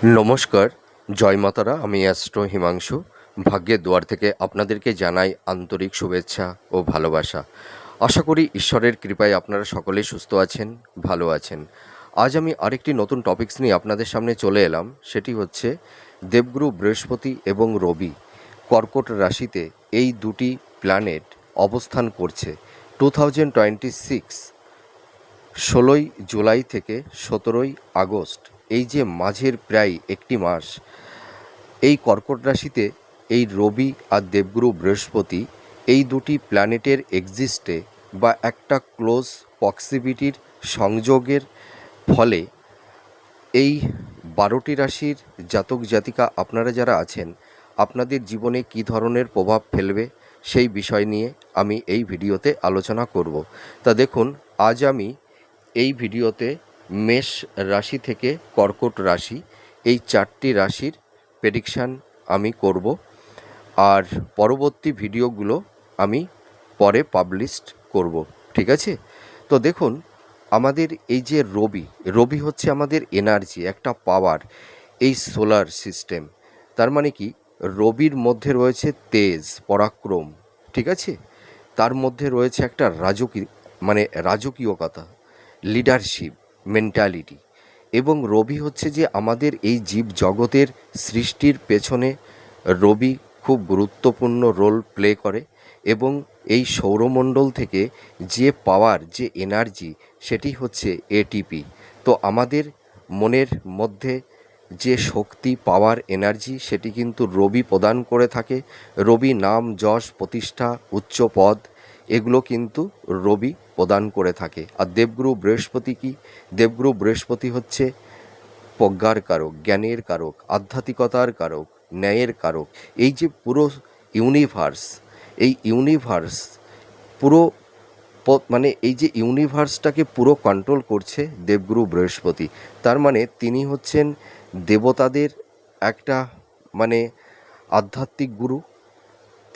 নমস্কার, জয় মাতারা। আমি অ্যাস্ট্রো হিমাংশু। ভাগ্যের দুয়ার থেকে আপনাদেরকে জানাই আন্তরিক শুভেচ্ছা ও ভালোবাসা। আশা করি ঈশ্বরের কৃপায় আপনারা সকলেই সুস্থ আছেন, ভালো আছেন। আজ আমি আরেকটি নতুন টপিকস নিয়ে আপনাদের সামনে চলে এলাম। সেটি হচ্ছে দেবগুরু বৃহস্পতি এবং রবি কর্কট রাশিতে এই দুটি প্ল্যানেট অবস্থান করছে 2026 16ই জুলাই থেকে 17ই আগস্ট। এই যে মাঝের প্রায় একটি মাস, এই কর্কট রাশিতে এই রবি আর দেবগুরু বৃহস্পতি এই দুটি প্ল্যানেটের এক্সিস্টে বা একটা ক্লোজ প্রক্সিমিটির সংযোগের ফলে এই 12টি রাশির জাতক জাতিকা আপনারা যারা আছেন, আপনাদের জীবনে কী ধরনের প্রভাব ফেলবে সেই বিষয় নিয়ে আমি এই ভিডিওতে আলোচনা করব। তা দেখুন, আজ আমি এই ভিডিওতে মেষ রাশি থেকে কর্কট রাশি এই 4টি রাশির প্রেডিকশান আমি করব, আর পরবর্তী ভিডিওগুলো আমি পরে পাবলিশ করব। ঠিক আছে? তো দেখুন, আমাদের এই যে রবি হচ্ছে আমাদের এনার্জি, একটা পাওয়ার, এই সোলার সিস্টেম। তার মানে কি, রবির মধ্যে রয়েছে তেজ, পরাক্রম। ঠিক আছে? তার মধ্যে রয়েছে একটা রাজকীয়তা, লিডারশিপ, মেন্টালিটি। এবং রবি হচ্ছে যে আমাদের এই জীব জগতের সৃষ্টির পেছনে রবি খুব গুরুত্বপূর্ণ রোল প্লে করে। এবং এই সৌরমণ্ডল থেকে যে পাওয়ার, যে এনার্জি, সেটি হচ্ছে এটিপি। তো আমাদের মনের মধ্যে যে শক্তি, পাওয়ার, এনার্জি, সেটি কিন্তু রবি প্রদান করে থাকে। রবি নাম, যশ, প্রতিষ্ঠা, উচ্চ পদ, এগুলো কিন্তু রবি প্রদান করে থাকে। আর দেবগুরু বৃহস্পতি কি? দেবগুরু বৃহস্পতি হচ্ছে প্রজ্ঞার কারক, জ্ঞানের কারক, আধ্যাত্মিকতার কারক, ন্যায়ের কারক। এই যে পুরো ইউনিভার্স, এই ইউনিভার্স পুরো এই যে ইউনিভার্সটাকে পুরো কন্ট্রোল করছে দেবগুরু বৃহস্পতি। তার মানে তিনি হচ্ছেন দেবতাদের একটা মানে আধ্যাত্মিক গুরু।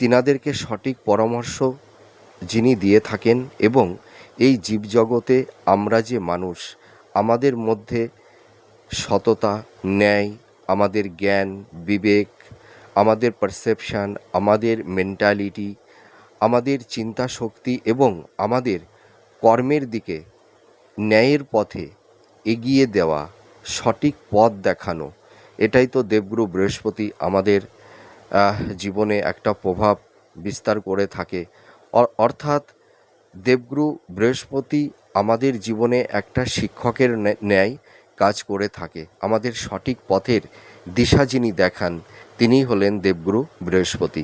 তিনাদেরকে সঠিক পরামর্শ যিনি দিয়ে থাকেন। এবং এই জীবজগতে আমরা যে মানুষ, আমাদের মধ্যে সততা, ন্যায়, আমাদের জ্ঞান, বিবেক, আমাদের পারসেপশান, আমাদের মেন্টালিটি, আমাদের চিন্তা শক্তি এবং আমাদের কর্মের দিকে ন্যায়ের পথে এগিয়ে দেওয়া, সঠিক পথ দেখানো, এটাই তো দেবগুরু বৃহস্পতি আমাদের জীবনে একটা প্রভাব বিস্তার করে থাকে। অর্থাৎ দেবগুরু বৃহস্পতি আমাদের জীবনে একটা শিক্ষকের ন্যায় কাজ করে থাকে। আমাদের সঠিক পথের দিশা যিনি দেখান, তিনিই হলেন দেবগুরু বৃহস্পতি।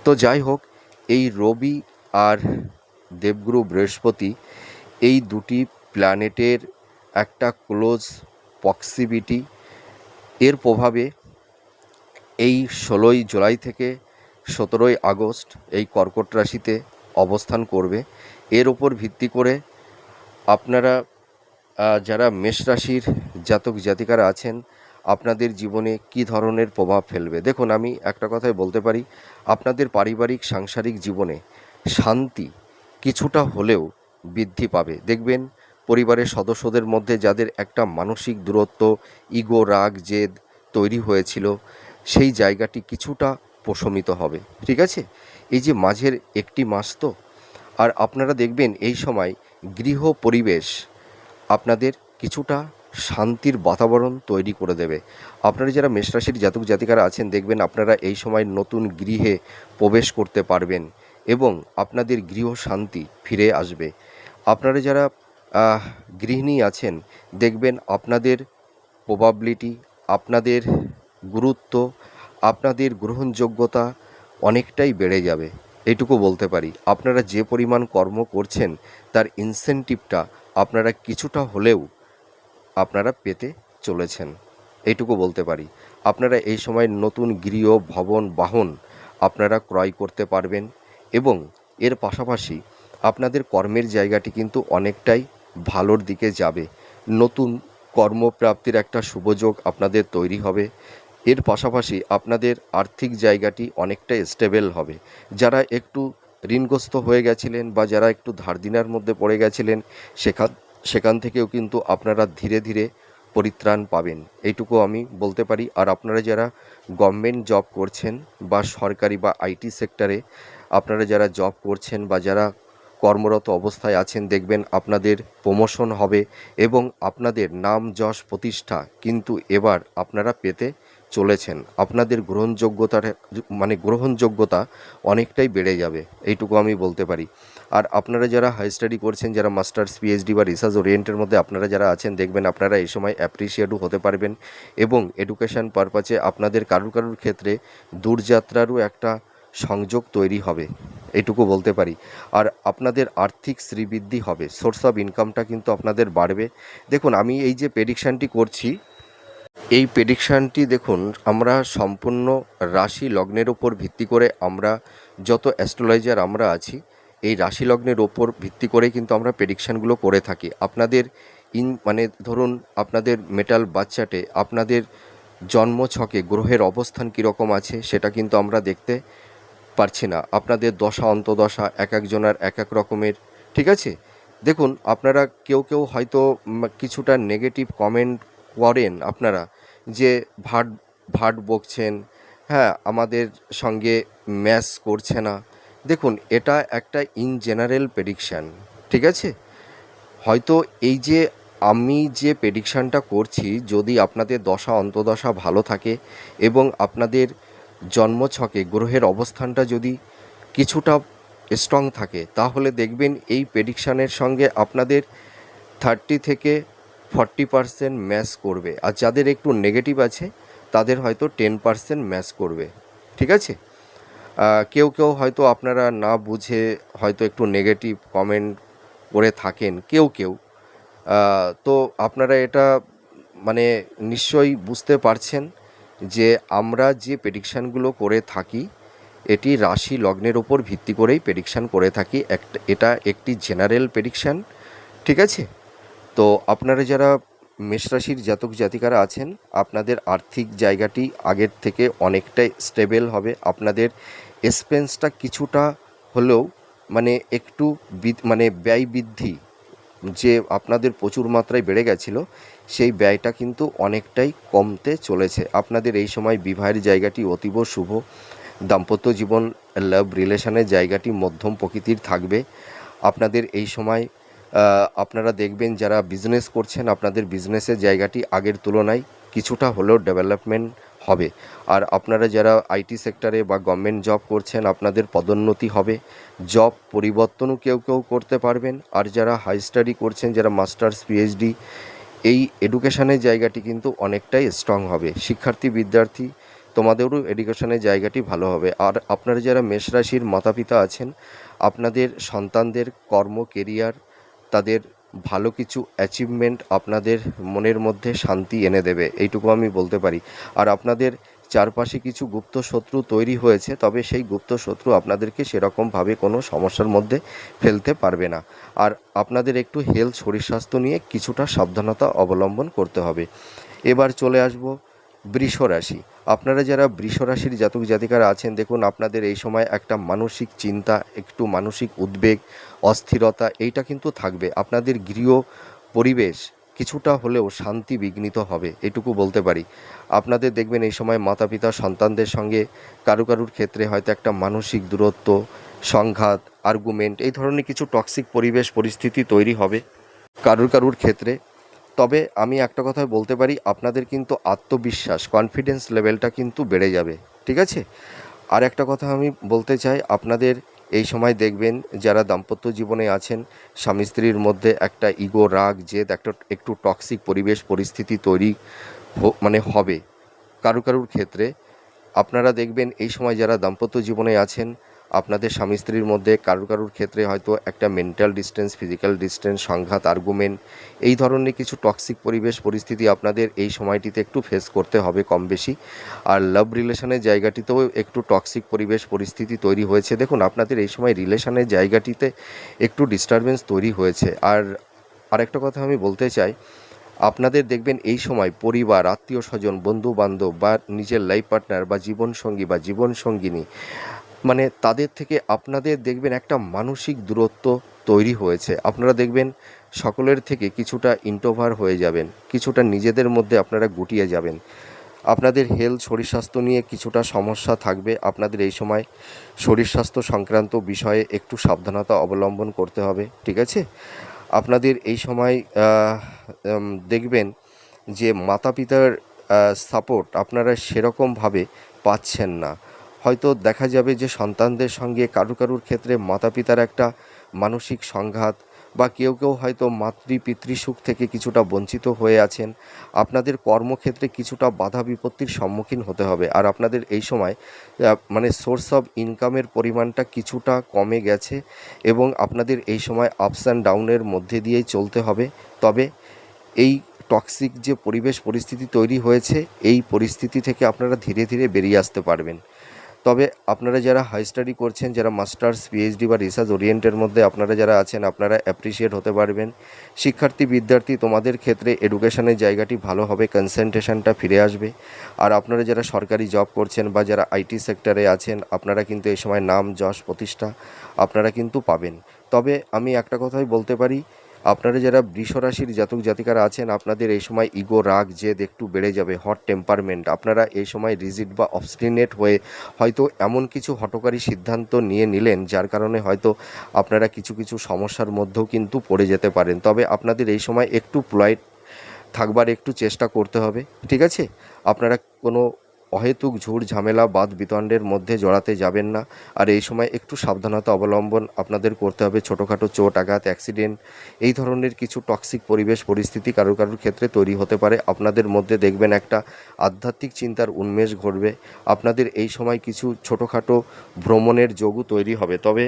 তো যাই হোক, এই রবি আর দেবগুরু বৃহস্পতি এই দুটি প্ল্যানেটের একটা ক্লোজ প্রক্সিমিটি, এর প্রভাবে এই 16ই জুলাই থেকে 17ই আগস্ট এই কর্কট রাশিতে অবস্থান করবে। এর ওপর ভিত্তি করে আপনারা যারা মেষ রাশির জাতক জাতিকারা আছেন, আপনাদের জীবনে কী ধরনের প্রভাব ফেলবে। দেখুন, আমি একটা কথাই বলতে পারি, আপনাদের পারিবারিক সাংসারিক জীবনে শান্তি কিছুটা হলেও বৃদ্ধি পাবে। দেখবেন, পরিবারের সদস্যদের মধ্যে যাদের একটা মানসিক দূরত্ব, ইগো, রাগ, জেদ তৈরি হয়েছিল, সেই জায়গাটি কিছুটা প্রশমিত হবে। ঠিক আছে? এই যে মাঝের একটি মাস তো, আর আপনারা দেখবেন এই সময় গৃহ পরিবেশ আপনাদের কিছুটা শান্তির বাতাবরণ তৈরি করে দেবে। আপনারা যারা মেষরাশির জাতক জাতিকারা আছেন, দেখবেন আপনারা এই সময় নতুন গৃহে প্রবেশ করতে পারবেন এবং আপনাদের গৃহ শান্তি ফিরে আসবে। আপনারা যারা গৃহিণী আছেন, দেখবেন আপনাদের প্রবাবিলিটি, আপনাদের গুরুত্ব, আপনাদের গ্রহণযোগ্যতা অনেকটাই বেড়ে যাবে। এইটুকু বলতে পারি, আপনারা যে পরিমাণ কর্ম করছেন তার ইনসেনটিভটা আপনারা কিছুটা হলেও আপনারা পেতে চলেছেন। এইটুকু বলতে পারি। আপনারা এই সময় নতুন গৃহ, ভবন, বাহন আপনারা ক্রয় করতে পারবেন এবং এর পাশাপাশি আপনাদের কর্মের জায়গাটি কিন্তু অনেকটাই ভালোর দিকে যাবে। নতুন কর্মপ্রাপ্তির একটা শুভযোগ আপনাদের তৈরি হবে। এর পাশাপাশি আপনাদের আর্থিক জায়গাটি অনেকটা স্টেবল হবে। যারা একটু ঋণগ্রস্ত হয়ে গেছিলেন বা যারা একটু ধার দেনার মধ্যে পড়ে গেছিলেন, সেখান থেকেও কিন্তু আপনারা ধীরে ধীরে পরিত্রাণ পাবেন, এইটুকু আমি বলতে পারি। আর আপনারা যারা গভর্নমেন্ট জব করছেন বা সরকারি বা আইটি সেক্টরে আপনারা যারা জব করছেন বা যারা কর্মরত অবস্থায় আছেন, দেখবেন আপনাদের প্রমোশন হবে এবং আপনাদের নাম যশ প্রতিষ্ঠা কিন্তু এবার আপনারা পেতে চলেছেন। আপনাদের গ্রহণযোগ্যতা অনেকটাই বেড়ে যাবে, এইটুকু আমি বলতে পারি। আর আপনারা যারা হাই স্টাডি করছেন, যারা মাস্টার্স পিএইচডি বা রিসার্চ ওরিয়েন্টের মধ্যে আপনারা যারা আছেন, দেখবেন আপনারা এই সময় অ্যাপ্রিসিয়েটও হতে পারবেন এবং এডুকেশন পারপাসে আপনাদের কারুর ক্ষেত্রে দূরযাত্রারও একটা সংযোগ তৈরি হবে, এইটুকু বলতে পারি। আর আপনাদের আর্থিক শ্রীবৃদ্ধি হবে, সোর্স অফ ইনকামটা কিন্তু আপনাদের বাড়বে। দেখুন, আমি এই যে প্রেডিকশানটি করছি, এই প্রেডিকশানটি দেখুন আমরা সম্পূর্ণ রাশি লগ্নের ওপর ভিত্তি করে, আমরা যত অ্যাস্ট্রোলজার আমরা আছি এই রাশি লগ্নের ওপর ভিত্তি করে কিন্তু আমরা প্রেডিকশানগুলো করে থাকি। আপনাদের ধরুন আপনাদের মেটাল বাচ্চাটে আপনাদের জন্মছকে গ্রহের অবস্থান কীরকম আছে সেটা কিন্তু আমরা দেখতে পারছি না। আপনাদের দশা অন্তদশা এক একজনের এক এক রকমের, ঠিক আছে। দেখুন, আপনারা কেউ হয়তো কিছুটা নেগেটিভ কমেন্ট করেন আপনারা, যে ভাট ভাট বকছেন, হ্যাঁ, আমাদের সঙ্গে ম্যাচ করছে না। দেখুন, এটা একটা ইন জেনারেল প্রেডিকশান, ঠিক আছে। হয়তো এই যে আমি যে প্রেডিকশানটা করছি, যদি আপনাদের দশা অন্তদশা ভালো থাকে এবং আপনাদের জন্মছকে গ্রহের অবস্থানটা যদি কিছুটা স্ট্রং থাকে, তাহলে দেখবেন এই প্রেডিকশানের সঙ্গে আপনাদের 30 থেকে 40% ম্যাচ করবে। আর যাদের একটু নেগেটিভ আছে তাদের হয়তো 10% ম্যাচ করবে, ঠিক আছে। কেউ হয়তো আপনারা না বুঝে হয়তো একটু নেগেটিভ কমেন্ট করে থাকেন কেউ। তো আপনারা এটা নিশ্চয়ই বুঝতে পারছেন যে আমরা যে প্রেডিকশানগুলো করে থাকি এটি রাশি লগ্নের ওপর ভিত্তি করেই প্রেডিকশান করে থাকি। এটা একটি জেনারেল প্রেডিকশান, ঠিক আছে। তো আপনারা যারা মেষ রাশির জাতক জাতিকারা আছেন, আপনাদের আর্থিক জায়গাটি আগের থেকে অনেকটাই স্টেবল হবে। আপনাদের এক্সপেন্সটা কিছুটা হলেও একটু ব্যয় বৃদ্ধি, যে আপনাদের প্রচুর মাত্রায় বেড়ে গেছিলো সেই ব্যয়টা কিন্তু অনেকটাই কমতে চলেছে। আপনাদের এই সময় বিবাহের জায়গাটি অতীব শুভ, দাম্পত্য জীবন লাভ রিলেশনের জায়গাটি মধ্যম প্রকৃতির থাকবে। আপনাদের এই সময় আপনারা দেখবেন যারা বিজনেস করছেন, আপনাদের বিজনেসের জায়গাটি আগের তুলনায় কিছুটা হলেও ডেভেলপমেন্ট হবে। আর আপনারা যারা আইটি সেক্টরে বা গভর্নমেন্ট জব করছেন, আপনাদের পদোন্নতি হবে, জব পরিবর্তনও কেউ করতে পারবেন। আর যারা হাই স্টাডি করছেন, যারা মাস্টার্স পিএইচডি, এই এডুকেশনের জায়গাটি কিন্তু অনেকটাই স্ট্রং হবে। শিক্ষার্থী বিদ্যার্থী তোমাদেরও এডুকেশনের জায়গাটি ভালো হবে। আর আপনারা যারা মেষ রাশির মাতা পিতা আছেন, আপনাদের সন্তানদের কর্ম কেরিয়ার, তাদের ভালো কিছু অ্যাচিভমেন্ট আপনাদের মনের মধ্যে শান্তি এনে দেবে, এইটুকু আমি বলতে পারি। আর আপনাদের চারপাশে কিছু গুপ্ত শত্রু তৈরি হয়েছে, তবে সেই গুপ্ত শত্রু আপনাদেরকে সেরকমভাবে কোনো সমস্যার মধ্যে ফেলতে পারবে না। আর আপনাদের একটু হেলথ, শরীর স্বাস্থ্য নিয়ে কিছুটা সাবধানতা অবলম্বন করতে হবে। এবার চলে আসব বৃষ রাশি। আপনারা যারা বৃষ রাশির জাতক জাতিকারা আছেন, দেখুন আপনাদের এই সময় একটা মানসিক চিন্তা, একটু মানসিক উদ্বেগ, অস্থিরতা এইটা কিন্তু থাকবে। আপনাদের গৃহ পরিবেশ কিছুটা হলেও শান্তি বিঘ্নিত হবে, এটুকু বলতে পারি। আপনাদের দেখবেন এই সময় মাতা পিতা সন্তানদের সঙ্গে কারুর ক্ষেত্রে হয়তো একটা মানসিক দূরত্ব, সংঘাত, আর্গুমেন্ট, এই ধরনের কিছু টক্সিক পরিবেশ পরিস্থিতি তৈরি হবে কারুর ক্ষেত্রে। তবে আমি একটা কথা বলতে পারি, আপনাদের কিন্তু আত্মবিশ্বাস, কনফিডেন্স লেভেলটা কিন্তু বেড়ে যাবে, ঠিক আছে। আর একটা কথা আমি বলতে চাই, আপনাদের এই সময় দেখবেন যারা দাম্পত্য জীবনে আছেন, স্বামী স্ত্রীর মধ্যে একটা ইগো, রাগ, জেদ, একটু টক্সিক পরিবেশ পরিস্থিতি তৈরি হবে কারুর ক্ষেত্রে। আপনারা দেখবেন এই সময় যারা দাম্পত্য জীবনে আছেন, আপনাদের স্বামী স্ত্রীর মধ্যে কারুর ক্ষেত্রে হয়তো একটা মেন্টাল ডিস্টেন্স, ফিজিক্যাল ডিস্টেন্স, সংঘাত, আর্গুমেন্ট, এই ধরনের কিছু টক্সিক পরিবেশ পরিস্থিতি আপনাদের এই সময়টিতে একটু ফেস করতে হবে কম বেশি। আর লাভ রিলেশনের জায়গাটিতেও একটু টক্সিক পরিবেশ পরিস্থিতি তৈরি হয়েছে। দেখুন, আপনাদের এই সময় রিলেশনের জায়গাটিতে একটু ডিস্টারবেন্স তৈরি হয়েছে। আর আরেকটা কথা আমি বলতে চাই, আপনাদের দেখবেন এই সময় পরিবার, আত্মীয় স্বজন, বন্ধু বান্ধব বা নিজের লাইফ পার্টনার বা জীবনসঙ্গী বা জীবনসঙ্গিনী, তাদের থেকে আপনাদের দেখবেন একটা মানসিক দূরত্ব তৈরি হয়েছে। আপনারা দেখবেন সকলের থেকে কিছুটা ইন্ট্রোভার্ট হয়ে যাবেন, কিছুটা নিজেদের মধ্যে আপনারা গুটিয়ে যাবেন। আপনাদের হেলথ শরীর স্বাস্থ্য নিয়ে কিছুটা সমস্যা থাকবে। আপনাদের এই সময় শরীর স্বাস্থ্য সংক্রান্ত বিষয়ে একটু সাবধানতা অবলম্বন করতে হবে, ঠিক আছে? আপনাদের এই সময় দেখবেন যে মাতা পিতার সাপোর্ট আপনারা সেরকমভাবে পাচ্ছেন না। হয়তো দেখা যাবে যে সন্তানদের সঙ্গে কারুর ক্ষেত্রে মাতা পিতার একটা মানসিক সংঘাত, বা কেউ হয়তো মাতৃ পিতৃসুখ থেকে কিছুটা বঞ্চিত হয়ে আছেন। আপনাদের কর্মক্ষেত্রে কিছুটা বাধা বিপত্তির সম্মুখীন হতে হবে। আর আপনাদের এই সময় মানে সোর্স অফ ইনকামের পরিমাণটা কিছুটা কমে গেছে, এবং আপনাদের এই সময় আপস অ্যান্ড ডাউনের মধ্যে দিয়েই চলতে হবে। তবে এই টক্সিক যে পরিবেশ পরিস্থিতি তৈরি হয়েছে, এই পরিস্থিতি থেকে আপনারা ধীরে ধীরে বেরিয়ে আসতে পারবেন। তবে আপনারা যারা হাই স্টাডি করছেন, যারা মাস্টার্স পিএইচডি বা রিসার্চ ওরিয়েন্টের মধ্যে আপনারা যারা আছেন, আপনারা অ্যাপ্রিসিয়েট হতে পারবেন। শিক্ষার্থী বিদ্যার্থী, তোমাদের ক্ষেত্রে এডুকেশনের জায়গাটি ভালো হবে, কনসেন্ট্রেশনটা ফিরে আসবে। আর আপনারা যারা সরকারি জব করছেন বা যারা আইটি সেক্টরে আছেন, আপনারা কিন্তু এই সময় নাম যশ প্রতিষ্ঠা আপনারা কিন্তু পাবেন। তবে আমি একটা কথাই বলতে পারি, আপনারা যারা বৃষ রাশির জাতক জাতিকারা আছেন, আপনাদের এই সময় ইগো, রাগ, জেদ একটু বেড়ে যাবে, হট টেম্পারমেন্ট। আপনারা এই সময় রিজিড বা অবস্টিনেট হয়ে হয়তো এমন কিছু হঠকারী সিদ্ধান্ত নিয়ে নিলেন, যার কারণে হয়তো আপনারা কিছু সমস্যার মধ্যেও কিন্তু পড়ে যেতে পারেন। তবে আপনাদের এই সময় একটু পোলাইট থাকবার একটু চেষ্টা করতে হবে, ঠিক আছে? আপনারা কোনো অহেতুক ঝুট ঝামেলা বাদ বিতণ্ডের মধ্যে জড়াতে যাবেন না। আর এই সময় একটু সাবধানতা অবলম্বন আপনাদের করতে হবে। ছোটোখাটো চোট আঘাত, অ্যাক্সিডেন্ট, এই ধরনের কিছু টক্সিক পরিবেশ পরিস্থিতি কারোর ক্ষেত্রে তৈরি হতে পারে। আপনাদের মধ্যে দেখবেন একটা আধ্যাত্মিক চিন্তার উন্মেষ ঘটবে। আপনাদের এই সময় কিছু ছোটোখাটো ভ্রমণের যোগও তৈরি হবে। তবে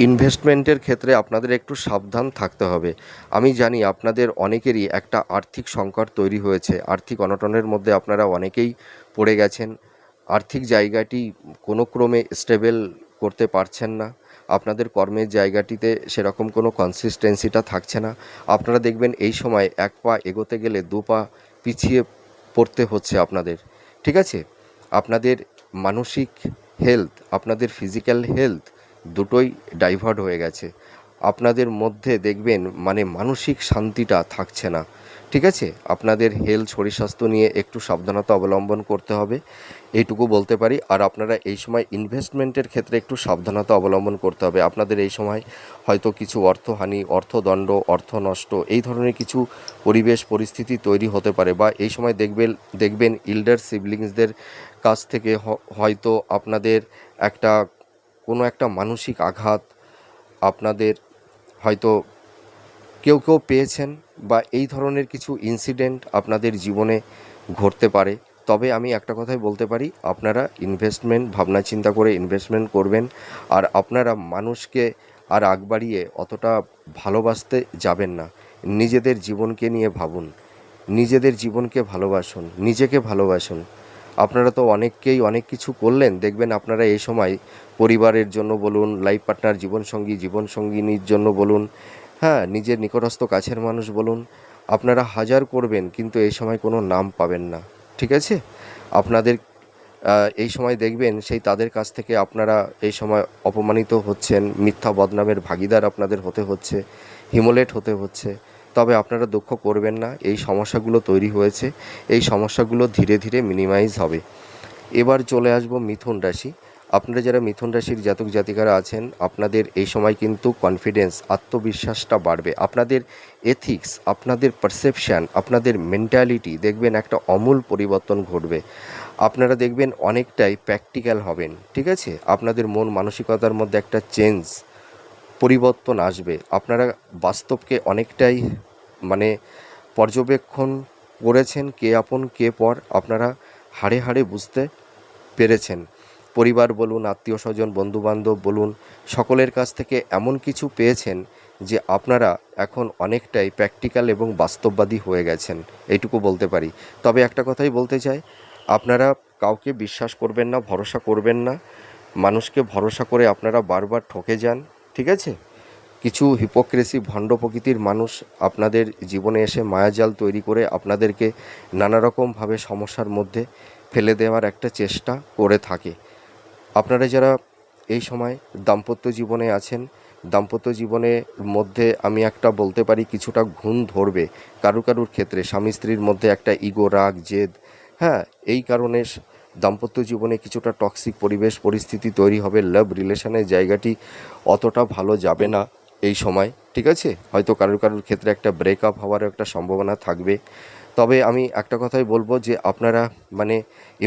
ইনভেস্টমেন্টের ক্ষেত্রে আপনাদের একটু সাবধান থাকতে হবে। আমি জানি আপনাদের অনেকেরই একটা আর্থিক সংকট তৈরি হয়েছে, আর্থিক অনটনের মধ্যে আপনারা অনেকেই পড়ে গেছেন। আর্থিক জায়গাটি কোনো ক্রমে স্টেবল করতে পারছেন না। আপনাদের কর্মের জায়গাটিতে সেরকম কোনো কনসিস্টেন্সিটা থাকছে না। আপনারা দেখবেন এই সময় এক পা এগোতে গেলে দু পা পিছিয়ে পড়তে হচ্ছে আপনাদের, ঠিক আছে? আপনাদের মানসিক হেলথ, আপনাদের ফিজিক্যাল হেলথ দুটোই ডাইভার্ট হয়ে গেছে। আপনাদের মধ্যে দেখবেন মানে মানসিক শান্তিটা থাকছে না, ঠিক আছে? আপনাদের হেলথ শরীর স্বাস্থ্য নিয়ে একটু সাবধানতা অবলম্বন করতে হবে, এইটুকু বলতে পারি। আর আপনারা এই সময় ইনভেস্টমেন্টের ক্ষেত্রে একটু সাবধানতা অবলম্বন করতে হবে। আপনাদের এই সময় হয়তো কিছু অর্থহানি, অর্থদণ্ড, অর্থ নষ্ট, এই ধরনের কিছু পরিবেশ পরিস্থিতি তৈরি হতে পারে। বা এই সময় দেখবেন ইল্ডার সিবলিংসদের কাছ থেকে হয়তো আপনাদের একটা কোনো একটা মানসিক আঘাত আপনাদের হয়তো কেউ পেয়েছেন, বা এই ধরনের কিছু ইনসিডেন্ট আপনাদের জীবনে ঘটতে পারে। তবে আমি একটা কথাই বলতে পারি, আপনারা ইনভেস্টমেন্ট ভাবনা চিন্তা করে ইনভেস্টমেন্ট করবেন। আর আপনারা মানুষকে আর আগ বাড়িয়ে অতটা ভালোবাসতে যাবেন না। নিজেদের জীবনকে নিয়ে ভাবুন, নিজেদের জীবনকে ভালোবাসুন, নিজেকে ভালোবাসুন। আপনারা তো অনেককেই অনেক কিছু করলেন, দেখবেন আপনারা এই সময় পরিবারের জন্য বলুন, লাইফ পার্টনার, জীবনসঙ্গিনীর জন্য বলুন, হ্যাঁ, নিজের নিকটস্থ কাছের মানুষ বলুন, আপনারা হাজার করবেন কিন্তু এই সময় কোনো নাম পাবেন না, ঠিক আছে? আপনাদের এই সময় দেখবেন সেই তাদের কাছ থেকে আপনারা এই সময় অপমানিত হচ্ছেন, মিথ্যা বদনামের ভাগিদার আপনাদের হতে হচ্ছে, হিমোলেট হতে হচ্ছে। তবে আপনারা দুঃখ করবেন না, এই সমস্যাগুলো তৈরি হয়েছে, এই সমস্যাগুলো ধীরে ধীরে মিনিমাইজ হবে। এবার চলে আসবো মিথুন রাশি। আপনারা যারা মিথুন রাশির জাতক জাতিকারা আছেন, আপনাদের এই সময় কিন্তু কনফিডেন্স, আত্মবিশ্বাসটা বাড়বে। আপনাদের এথিক্স, আপনাদের পারসেপশান, আপনাদের মেন্টালিটি দেখবেন একটা আমূল পরিবর্তন ঘটবে। আপনারা দেখবেন অনেকটাই প্র্যাকটিক্যাল হবেন, ঠিক আছে? আপনাদের মন মানসিকতার মধ্যে একটা পরিবর্তন আসবে। আপনারা বাস্তবকে অনেকটাই মানে পর্যবেক্ষণ করেছেন, কে আপন কে পর আপনারা হাড়ে হাড়ে বুঝতে পেরেছেন। পরিবার বলুন, আত্মীয় স্বজন, বন্ধুবান্ধব বলুন, সকলের কাছ থেকে এমন কিছু পেয়েছেন যে আপনারা এখন অনেকটাই প্র্যাকটিক্যাল এবং বাস্তববাদী হয়ে গেছেন, এইটুকু বলতে পারি। তবে একটা কথাই বলতে চাই, আপনারা কাউকে বিশ্বাস করবেন না, ভরসা করবেন না। মানুষকে ভরসা করে আপনারা বারবার ঠকে যান, ঠিক আছে? কিছু হিপোক্রেসি, ভণ্ড প্রকৃতির মানুষ আপনাদের জীবনে এসে মায়াজাল তৈরি করে আপনাদেরকে নানা রকমভাবে সমস্যার মধ্যে ফেলে দেওয়ার একটা চেষ্টা করে থাকে। আপনারা যারা এই সময় দাম্পত্য জীবনে আছেন, দাম্পত্য জীবনের মধ্যে আমি একটা বলতে পারি কিছুটা ঘুণ ধরবে কারুর কারুর ক্ষেত্রে, স্বামী স্ত্রীর মধ্যে একটা ইগো, রাগ, জেদ, হ্যাঁ, এই কারণে দাম্পত্য জীবনে কিছুটা টক্সিক পরিবেশ পরিস্থিতি তৈরি হবে। লাভ রিলেশনের জায়গাটি অতটা ভালো যাবে না এই সময়, ঠিক আছে? হয়তো কারুর কারুর ক্ষেত্রে একটা ব্রেকআপ হওয়ারও একটা সম্ভাবনা থাকবে। তবে আমি একটা কথাই বলবো যে আপনারা মানে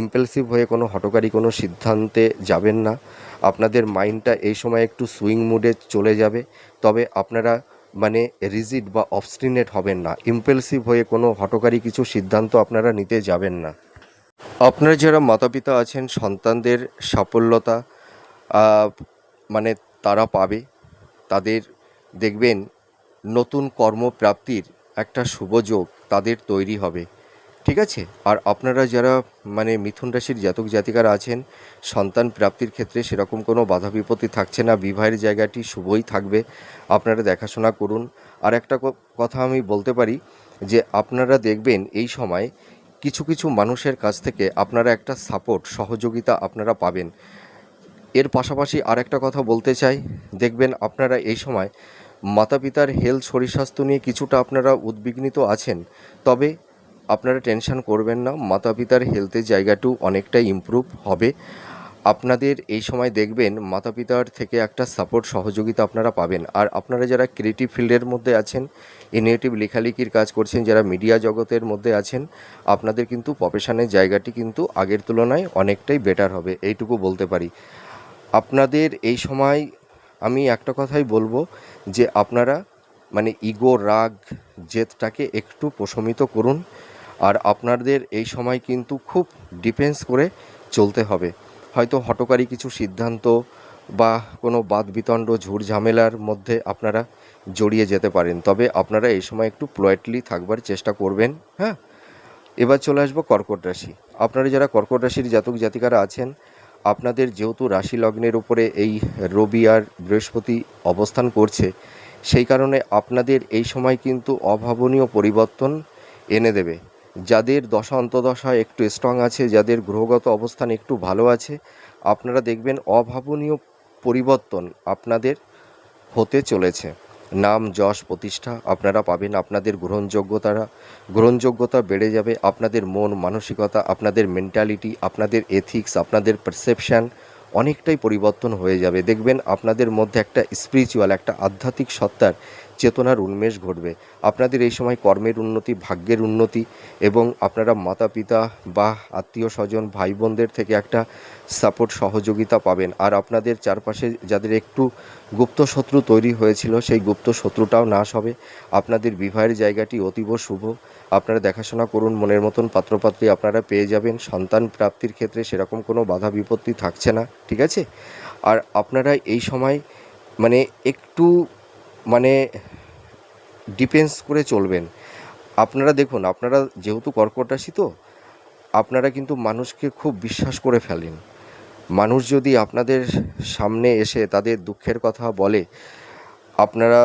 ইম্পালসিভ হয়ে কোনো হঠকারী কোনো সিদ্ধান্তে যাবেন না। আপনাদের মাইন্ডটা এই সময় একটু সুইং মুডে চলে যাবে। তবে আপনারা মানে রিজিড বা অবস্টিনেট হবেন না, ইম্পালসিভ হয়ে কোনো হঠকারী কিছু সিদ্ধান্ত আপনারা নিতে যাবেন না। আপনার যারা মাতা পিতা আছেন, সন্তানদের সাফল্যতা আহ, মানে তারা পাবে, তাদের দেখবেন নতুন কর্মপ্রাপ্তির একটা শুভযোগ তাদের তৈরি হবে, ঠিক আছে? আর আপনারা যারা মানে মিথুন রাশির জাতক জাতিকারা আছেন, সন্তান প্রাপ্তির ক্ষেত্রে সেরকম কোনো বাধা বিপত্তি থাকছে না, বিবাহের জায়গাটি শুভই থাকবে, আপনারা দেখাশোনা করুন। আর একটা কথা আমি বলতে পারি যে আপনারা দেখবেন এই সময় কিছু কিছু মানুষের কাছ থেকে আপনারা একটা সাপোর্ট সহযোগিতা আপনারা পাবেন। এর পাশাপাশি আর একটা কথা বলতে চাই, দেখবেন আপনারা এই সময় মাতা পিতার হেলথ, শরীর স্বাস্থ্য নিয়ে কিছুটা আপনারা উদ্বিগ্নিত আছেন। তবে আপনারা টেনশন করবেন না, মাতা পিতার হেলথের জায়গাটিও অনেকটাই ইমপ্রুভ হবে। আপনাদের এই সময় দেখবেন মাতা পিতার থেকে একটা সাপোর্ট সহযোগিতা আপনারা পাবেন। আর আপনারা যারা ক্রিয়েটিভ ফিল্ডের মধ্যে আছেন, ইনোভেটিভ লেখালেখির কাজ করছেন, যারা মিডিয়া জগতের মধ্যে আছেন, আপনাদের কিন্তু প্রফেশনের জায়গাটি কিন্তু আগের তুলনায় অনেকটাই বেটার হবে, এইটুকু বলতে পারি। আপনাদের এই সময় আমি একটা কথাই বলবো যে আপনারা মানে ইগো, রাগ, জেদটাকে একটু প্রশমিত করুন। আর আপনাদের এই সময় কিন্তু খুব ডিফেন্স করে চলতে হবে। হয়তো হঠকারী কিছু সিদ্ধান্ত বা কোনো বাদ বিতণ্ড, ঝুট ঝামেলার মধ্যে আপনারা জড়িয়ে যেতে পারেন, তবে আপনারা এই সময় একটু পোলাইটলি থাকবার চেষ্টা করবেন, হ্যাঁ। এবার চলে আসবো কর্কট রাশি। আপনারা যারা কর্কট রাশির জাতক জাতিকারা আছেন, আপনাদের যেহেতু রাশি লগ্নের উপরে এই রবি আর বৃহস্পতি অবস্থান করছে, সেই কারণে আপনাদের এই সময় কিন্তু অভাবনীয় পরিবর্তন এনে দেবে। যাদের দশা অন্তদশা একটু স্ট্রং আছে, যাদের গ্রহগত অবস্থান একটু ভালো আছে, আপনারা দেখবেন অভাবনীয় পরিবর্তন আপনাদের হতে চলেছে। নাম, যশ, প্রতিষ্ঠা আপনারা পাবেন, আপনাদের গ্রহণযোগ্যতা বেড়ে যাবে, আপনাদের মন মানসিকতা, আপনাদের মেন্টালিটি, আপনাদের এথিক্স, আপনাদের পারসেপশান অনেকটাই পরিবর্তন হয়ে যাবে। দেখবেন আপনাদের মধ্যে একটা স্পিরিচুয়াল, একটা আধ্যাত্মিক সত্তার চেতনার উন্মেষ ঘটবে। আপনাদের এই সময় কর্মের উন্নতি, ভাগ্যের উন্নতি এবং আপনারা মাতা পিতা বা আত্মীয় স্বজন, ভাই বোনদের থেকে একটা সাপোর্ট সহযোগিতা পাবেন। আর আপনাদের চারপাশে যাদের একটু গুপ্ত শত্রু তৈরি হয়েছিল, সেই গুপ্ত শত্রুটাও নাশ হবে। আপনাদের বিবাহের জায়গাটি অতীব শুভ। আপনারা দেখাশোনা করুন, মনের মতন পাত্রপাত্রী আপনারা পেয়ে যাবেন। সন্তান প্রাপ্তির ক্ষেত্রে সেরকম কোনো বাধা বিপত্তি থাকছে না, ঠিক আছে? আর আপনারা এই সময় মানে একটু মানে ডিফেন্স করে চলবেন। আপনারা দেখুন, আপনারা যেহেতু কর্কট রাশি, তো আপনারা কিন্তু মানুষকে খুব বিশ্বাস করে ফেলেন। মানুষ যদি আপনাদের সামনে এসে তাদের দুঃখের কথা বলে, আপনারা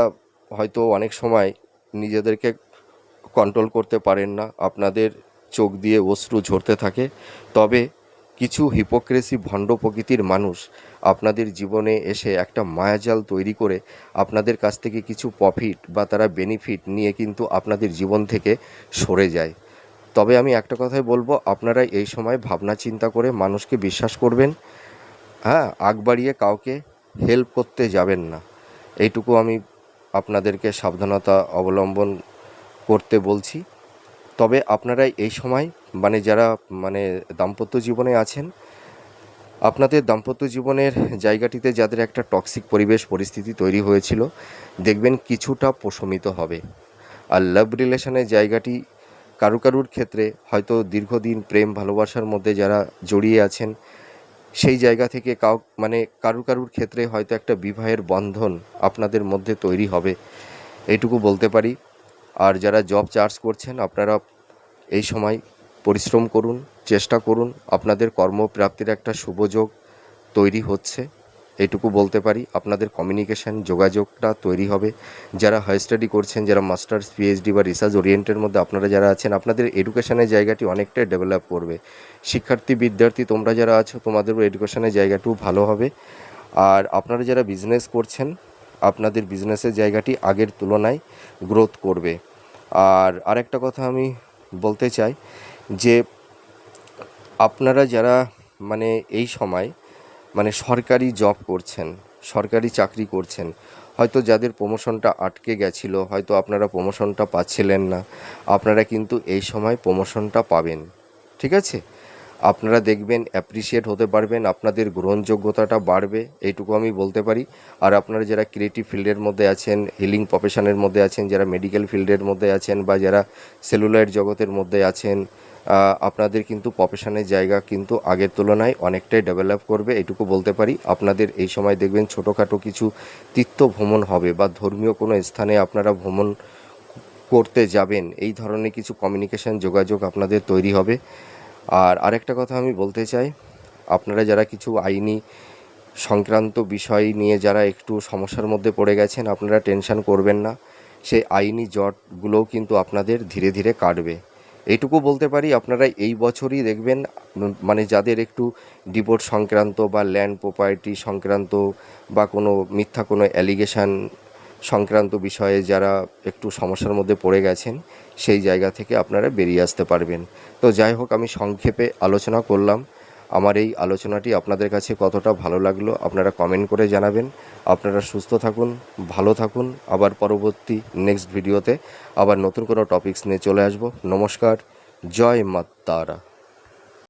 হয়তো অনেক সময় নিজেদেরকে কন্ট্রোল করতে পারেন না, আপনাদের চোখ দিয়ে অশ্রু ঝরতে থাকে। তবে কিছু হিপোক্রেসি, ভণ্ড প্রকৃতির মানুষ আপনাদের জীবনে এসে একটা মায়াজাল তৈরি করে আপনাদের কাছ থেকে কিছু প্রফিট বা তারা বেনিফিট নিয়ে কিন্তু আপনাদের জীবন থেকে সরে যায়। তবে আমি একটা কথাই বলবো, আপনারা এই সময় ভাবনা চিন্তা করে মানুষকে বিশ্বাস করবেন, হ্যাঁ, আগ বাড়িয়ে কাউকে হেল্প করতে যাবেন না, এইটুকু আমি আপনাদেরকে সাবধানতা অবলম্বন করতে বলছি। তবে আপনারা এই সময় মানে যারা মানে দাম্পত্য জীবনে আছেন, আপনাদের দাম্পত্য জীবনের জায়গাটিতে যাদের একটা টক্সিক পরিবেশ পরিস্থিতি তৈরি হয়েছিল, দেখবেন কিছুটা প্রশমিত হবে। আর লাভ রিলেশনের জায়গাটি কারুর ক্ষেত্রে হয়তো দীর্ঘদিন প্রেম ভালোবাসার মধ্যে যারা জড়িয়ে আছেন, সেই জায়গা থেকে মানে কারুর ক্ষেত্রে হয়তো একটা বিবাহের বন্ধন আপনাদের মধ্যে তৈরি হবে, এইটুকু বলতে পারি। আর যারা জব চার্জ করছেন, আপনারা এই সময় পরিশ্রম করুন, চেষ্টা করুন, আপনাদের কর্মপ্রাপ্তির একটা শুভযোগ তৈরি হচ্ছে, এইটুকু বলতে পারি। আপনাদের কমিউনিকেশান, যোগাযোগটা তৈরি হবে। যারা হাই স্টাডি করছেন, যারা মাস্টার্স, পিএইচডি বা রিসার্চ ওরিয়েন্টের মধ্যে আপনারা যারা আছেন, আপনাদের এডুকেশনের জায়গাটি অনেকটাই ডেভেলপ করবে। শিক্ষার্থী, বিদ্যার্থী তোমরা যারা আছো, তোমাদেরও এডুকেশনের জায়গাটিও ভালো হবে। আর আপনারা যারা বিজনেস করছেন, আপনাদের বিজনেসের জায়গাটি আগের তুলনায় গ্রোথ করবে। আর আরেকটা কথা আমি বলতে চাই যে আপনারা যারা মানে এই সময় মানে সরকারি জব করছেন, সরকারি চাকরি করছেন, হয়তো যাদের প্রমোশনটা আটকে গেছিলো, হয়তো আপনারা প্রমোশনটা পাচ্ছিলেন না, আপনারা কিন্তু এই সময় প্রমোশনটা পাবেন। ঠিক আছে, আপনারা দেখবেন অ্যাপ্রিসিয়েট হতে পারবেন, আপনাদের গ্রহণযোগ্যতাটা বাড়বে, এইটুকু আমি বলতে পারি। আর আপনারা যারা ক্রিয়েটিভ ফিল্ডের মধ্যে আছেন, হিলিং প্রফেশনের মধ্যে আছেন, যারা মেডিকেল ফিল্ডের মধ্যে আছেন বা যারা সেলুলয়েড জগতের মধ্যে আছেন, আপনাদের কিন্তু প্রফেশনের জায়গা কিন্তু আগের তুলনায় অনেকটাই ডেভেলপ করবে, এটুকু বলতে পারি। আপনাদের এই সময় দেখবেন ছোটোখাটো কিছু তীর্থ ভ্রমণ হবে বা ধর্মীয় কোনো স্থানে আপনারা ভ্রমণ করতে যাবেন, এই ধরনের কিছু কমিউনিকেশন যোগাযোগ আপনাদের তৈরি হবে। আর আরেকটা কথা আমি বলতে চাই, আপনারা যারা কিছু আইনি সংক্রান্ত বিষয় নিয়ে যারা একটু সমস্যার মধ্যে পড়ে গেছেন, আপনারা টেনশন করবেন না, সেই আইনি জটগুলোও কিন্তু আপনাদের ধীরে ধীরে কাটবে, এইটুকু বলতে পারি। আপনারা এই বছরই দেখবেন মানে যাদের একটু ডিভোর্স সংক্রান্ত বা ল্যান্ড প্রপার্টি সংক্রান্ত বা কোনো মিথ্যা কোনো অ্যালিগেশন সংক্রান্ত বিষয়ে যারা একটু সমস্যার মধ্যে পড়ে গেছেন, সেই জায়গা থেকে আপনারা বেরিয়ে আসতে পারবেন। তো যাই হোক, আমি সংক্ষেপে আলোচনা করলাম। আমার এই আলোচনাটি আপনাদের কাছে কতটা ভালো লাগলো আপনারা কমেন্ট করে জানাবেন। আপনারা সুস্থ থাকুন, ভালো থাকুন। আবার পরবর্তী নেক্সট ভিডিওতে আবার নতুন কোনো টপিকস নিয়ে চলে আসব। নমস্কার, জয় মা তারা।